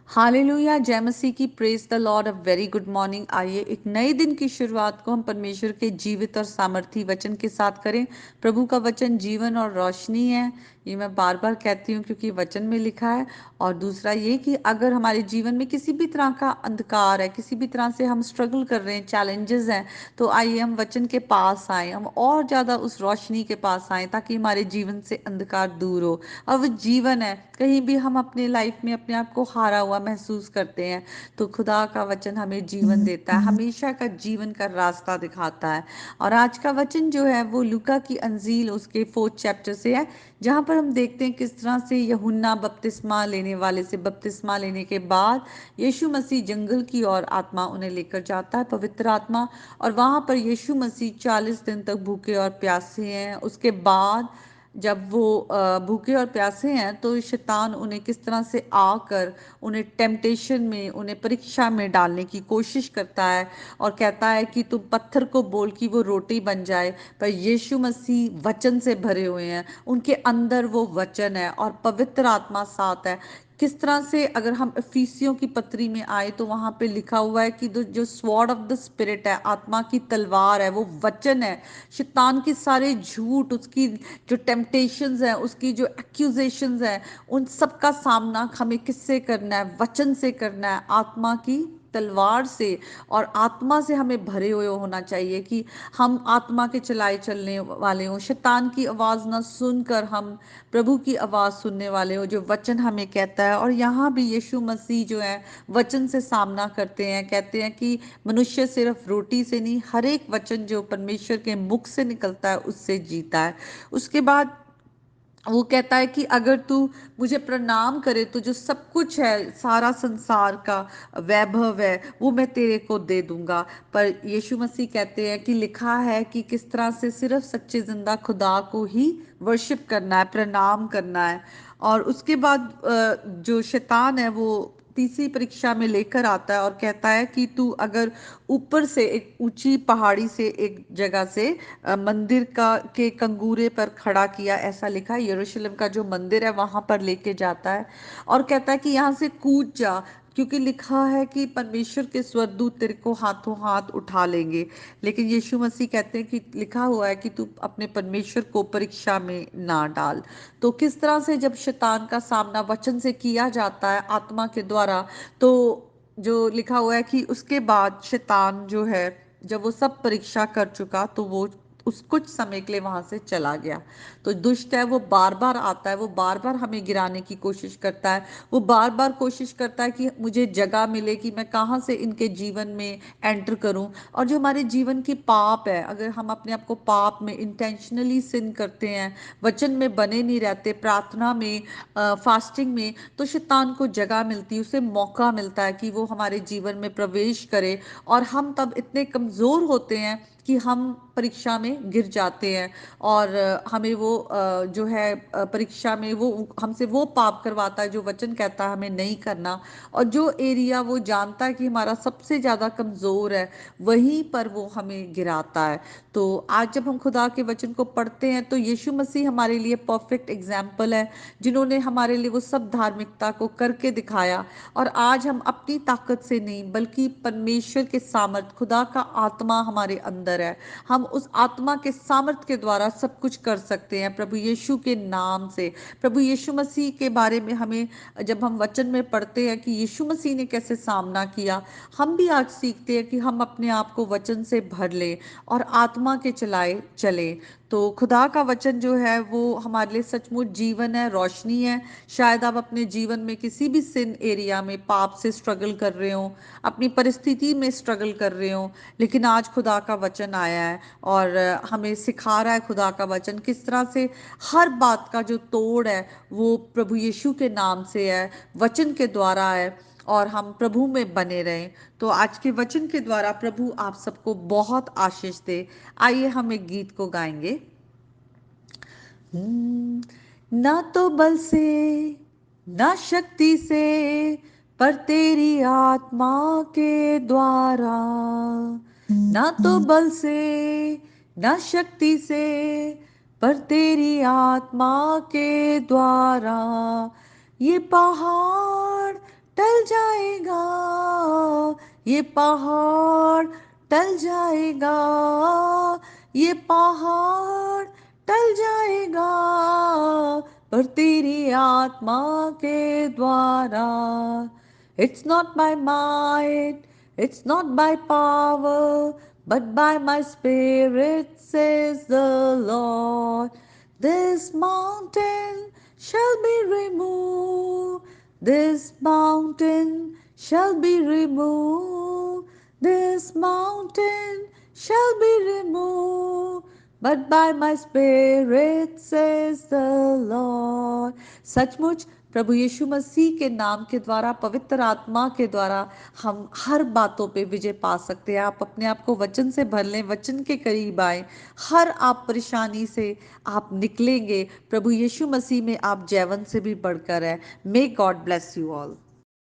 Hallelujah, जय मसीह की, praise the Lord. A very good morning. आइए एक नए दिन की शुरुआत को हम परमेश्वर के जीवित और सामर्थी वचन के साथ करें। प्रभु का वचन जीवन और रोशनी है, ये मैं बार बार कहती हूँ क्योंकि वचन में लिखा है। और दूसरा ये कि अगर हमारे जीवन में किसी भी तरह का अंधकार है, किसी भी तरह से हम स्ट्रगल कर रहे हैं, चैलेंजेस हैं, तो आइए हम वचन के पास आए, हम और ज़्यादा उस रोशनी के पास आए ताकि हमारे जीवन से अंधकार दूर हो। और वो जीवन है, कहीं भी हम अपने लाइफ में अपने आप को हारा हुआ महसूस करते हैं तो खुदा का वचन हमें जीवन देता है, हमेशा का जीवन का रास्ता दिखाता है। और आज का वचन जो है वो लूका की अंजील उसके 4th चैप्टर से है, जहाँ पर हम देखते हैं किस तरह से यूहन्ना बपतिस्मा लेने वाले से बपतिस्मा लेने के बाद यीशु मसीह जंगल की ओर आत्मा उन्हें लेकर जाता है, पवित्र आत्मा। और वहाँ पर यीशु मसीह 40 दिन तक भूखे और प्यासे हैं। उसके बाद जब वो भूखे और प्यासे हैं तो शैतान उन्हें किस तरह से आकर उन्हें टेम्पटेशन में, उन्हें परीक्षा में डालने की कोशिश करता है और कहता है कि तुम पत्थर को बोल कि वो रोटी बन जाए। पर यीशु मसीह वचन से भरे हुए हैं, उनके अंदर वो वचन है और पवित्र आत्मा साथ है। किस तरह से अगर हम इफिसियों की पत्री में आए तो वहां पे लिखा हुआ है कि जो स्वॉर्ड ऑफ द स्पिरिट है, आत्मा की तलवार है, वो वचन है। शैतान की सारे झूठ, उसकी जो टेम्पटेशंस हैं, उसकी जो एक्यूजेशंस हैं, उन सब का सामना हमें किससे करना है? वचन से करना है, आत्मा की तलवार से। और आत्मा से हमें भरे हुए होना चाहिए कि हम आत्मा के चलाए चलने वाले हों, शैतान की आवाज़ ना सुनकर हम प्रभु की आवाज़ सुनने वाले हो जो वचन हमें कहता है। और यहाँ भी यीशु मसीह जो है वचन से सामना करते हैं, कहते हैं कि मनुष्य सिर्फ रोटी से नहीं, हर एक वचन जो परमेश्वर के मुख से निकलता है उससे जीता है। उसके बाद वो कहता है कि अगर तू मुझे प्रणाम करे तो जो सब कुछ है, सारा संसार का वैभव है, वो मैं तेरे को दे दूंगा। पर यीशु मसीह कहते हैं कि लिखा है कि किस तरह से सिर्फ सच्चे जिंदा खुदा को ही वर्शिप करना है, प्रणाम करना है। और उसके बाद जो शैतान है वो तीसरी परीक्षा में लेकर आता है और कहता है कि तू अगर ऊपर से एक ऊंची पहाड़ी से एक जगह से मंदिर का के कंगूरे पर खड़ा किया, ऐसा लिखा है, यरूशलेम का जो मंदिर है वहां पर लेके जाता है और कहता है कि यहाँ से कूद जा, क्योंकि लिखा है कि परमेश्वर के स्वर्गदूत तेरे को हाथों हाथ उठा लेंगे। लेकिन यीशु मसीह कहते हैं कि लिखा हुआ है कि तू अपने परमेश्वर को परीक्षा में ना डाल। तो किस तरह से जब शैतान का सामना वचन से किया जाता है आत्मा के द्वारा, तो जो लिखा हुआ है कि उसके बाद शैतान जो है, जब वो सब परीक्षा कर चुका तो वो उस कुछ समय के लिए वहां से चला गया। तो दुष्ट है, वो बार बार आता है, वो बार बार हमें गिराने की कोशिश करता है, वो बार बार कोशिश करता है कि मुझे जगह मिले कि मैं कहाँ से इनके जीवन में एंटर करूं। और जो हमारे जीवन की पाप है, अगर हम अपने आप को पाप में इंटेंशनली सिन करते हैं, वचन में बने नहीं रहते, प्रार्थना में, फास्टिंग में, तो शैतान को जगह मिलती है, उसे मौका मिलता है कि वो हमारे जीवन में प्रवेश करे। और हम तब इतने कमज़ोर होते हैं कि हम परीक्षा में गिर जाते हैं और हमें वो जो है परीक्षा में वो हमसे वो पाप करवाता है जो वचन कहता है हमें नहीं करना। और जो एरिया वो जानता है कि हमारा सबसे ज़्यादा कमज़ोर है, वहीं पर वो हमें गिराता है। तो आज जब हम खुदा के वचन को पढ़ते हैं तो यीशु मसीह हमारे लिए परफेक्ट एग्जाम्पल है, जिन्होंने हमारे लिए वो सब धार्मिकता को करके दिखाया। और आज हम अपनी ताकत से नहीं बल्कि परमेश्वर के सामर्थ, खुदा का आत्मा हमारे अंदर है, हम उस आत्मा के सामर्थ के द्वारा सब कुछ कर सकते हैं प्रभु यीशु के नाम से। प्रभु यीशु मसीह के बारे में हमें जब हम वचन में पढ़ते हैं कि यीशु मसीह ने कैसे सामना किया, हम भी आज सीखते हैं कि हम अपने आप को वचन से भर लें और आत्मा के चलाए चलें। तो खुदा का वचन जो है वो हमारे लिए सचमुच जीवन है, रोशनी है। शायद आप अपने जीवन में किसी भी सिन एरिया में पाप से स्ट्रगल कर रहे हो, अपनी परिस्थिति में स्ट्रगल कर रहे हो, लेकिन आज खुदा का वचन आया है और हमें सिखा रहा है खुदा का वचन किस तरह से हर बात का जो तोड़ है वो प्रभु यीशु के नाम से है, वचन के द्वारा है, और हम प्रभु में बने रहें। तो आज के वचन के द्वारा प्रभु आप सबको बहुत आशीष दे। आइए हम एक गीत को गाएंगे। ना तो बल से ना शक्ति से पर तेरी आत्मा के द्वारा, ना तो बल से ना शक्ति से पर तेरी आत्मा के द्वारा, ये पहाड़ टल ये पहाड़ टल जाएगा, ये पहाड़ टल जाएगा, पर तेरी आत्मा के द्वारा। It's not by might, it's not by power, but by my spirit, says the Lord. This mountain shall be removed, this mountain shall be removed, this mountain shall be removed, but by my spirit, says the Lord. सचमुच प्रभु यीशु मसीह के नाम के द्वारा, पवित्र आत्मा के द्वारा हम हर बातों पे विजय पा सकते हैं। आप अपने आप को वचन से भर लें, वचन के करीब आए, हर आप परेशानी से आप निकलेंगे। प्रभु यीशु मसीह में आप जैवन से भी बढ़कर है। May God bless you all.